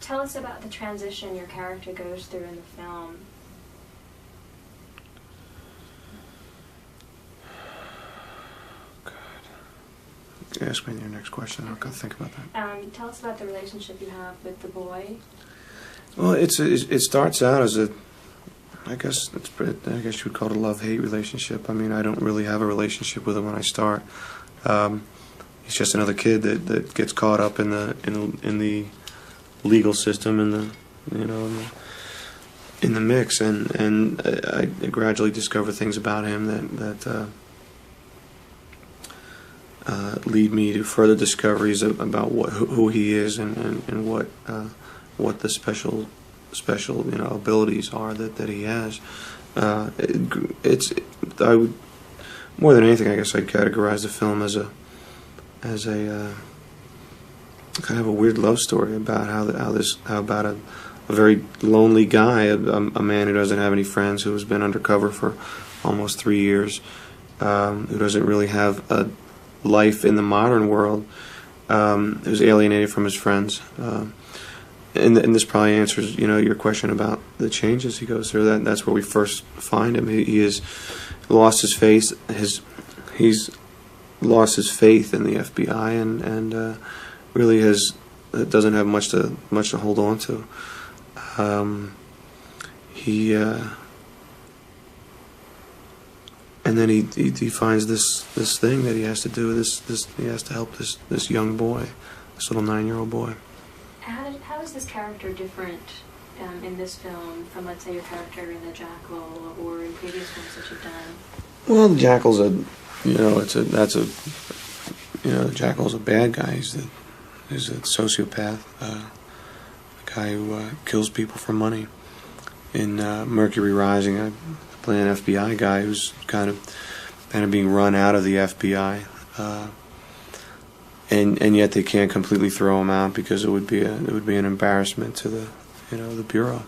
Tell us about the transition your character goes through in the film. Ask me your next question. I'll go think about that. Tell us about the relationship you have with the boy. Well, it starts out as I guess you would call it a love-hate relationship. I mean, I don't really have a relationship with him when I start. He's just another kid that gets caught up in the legal system and in the mix, and I gradually discover things about him that lead me to further discoveries about who he is and what the special abilities are that he has. I would, more than anything, I guess I'd categorize the film as a kind of a weird love story about how about a very lonely guy, a man who doesn't have any friends, who has been undercover for almost 3 years, who doesn't really have a life in the modern world, who's alienated from his friends. And this probably answers, your question about the changes he goes through. That's where we first find him. He has lost his faith. He's lost his faith in the FBI, and really doesn't have much to hold on to. And then he finds this thing that he has to do. He has to help this young boy, this little 9-year-old boy. How is this character different in this film from, let's say, your character in The Jackal or in previous films that you've done? Well, the Jackal's the Jackal's a bad guy. He's a sociopath, a guy who kills people for money. In Mercury Rising, I play an FBI guy who's kind of being run out of the FBI. And yet they can't completely throw him out because it would be an embarrassment to the bureau.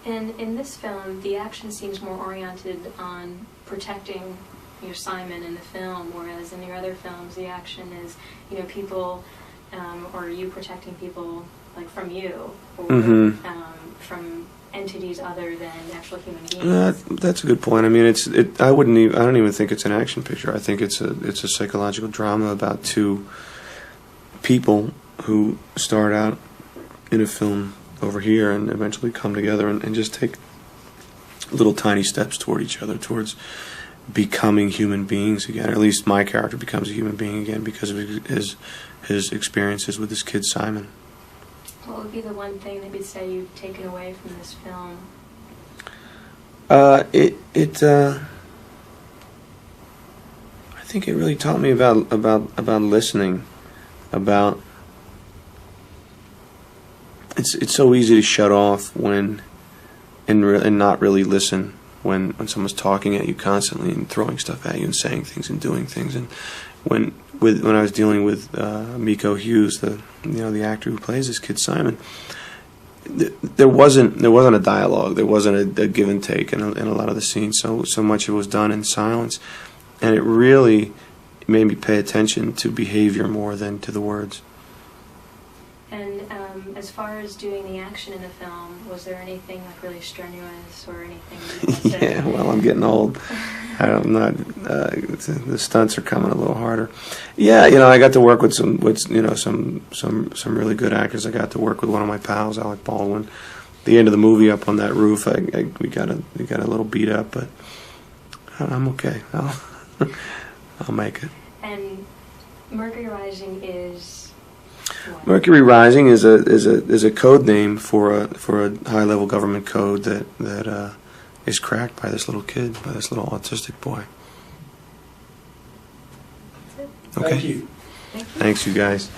And in this film, the action seems more oriented on protecting Simon in the film, whereas in your other films, the action is people or you protecting people like from you or from entities other than actual human beings. That's a good point. I mean, I don't even think it's an action picture. I think it's a psychological drama about two people who start out in a film over here and eventually come together and just take little tiny steps toward each other, towards becoming human beings again. Or at least my character becomes a human being again because of his experiences with this kid Simon. What would be the one thing that you'd say you've taken away from this film? I think it really taught me about listening. It's so easy to shut off and not really listen when someone's talking at you constantly and throwing stuff at you and saying things and doing things. And when I was dealing with Miko Hughes, the actor who plays this kid Simon, there wasn't a dialogue. There wasn't a give and take in a lot of the scenes. So much of it was done in silence, and it really made me pay attention to behavior more than to the words. And as far as doing the action in the film, was there anything like really strenuous or anything? Yeah, well, I'm getting old. The stunts are coming a little harder. Yeah, I got to work with some really good actors. I got to work with one of my pals, Alec Baldwin. The end of the movie, up on that roof, we got a little beat up, but I'm okay. I'll make it. And Mercury Rising is. What? Mercury Rising is a code name for a high-level government code that is cracked by this little kid, by this little autistic boy. That's it. Okay. Thank you. Thank you. Thanks, you guys.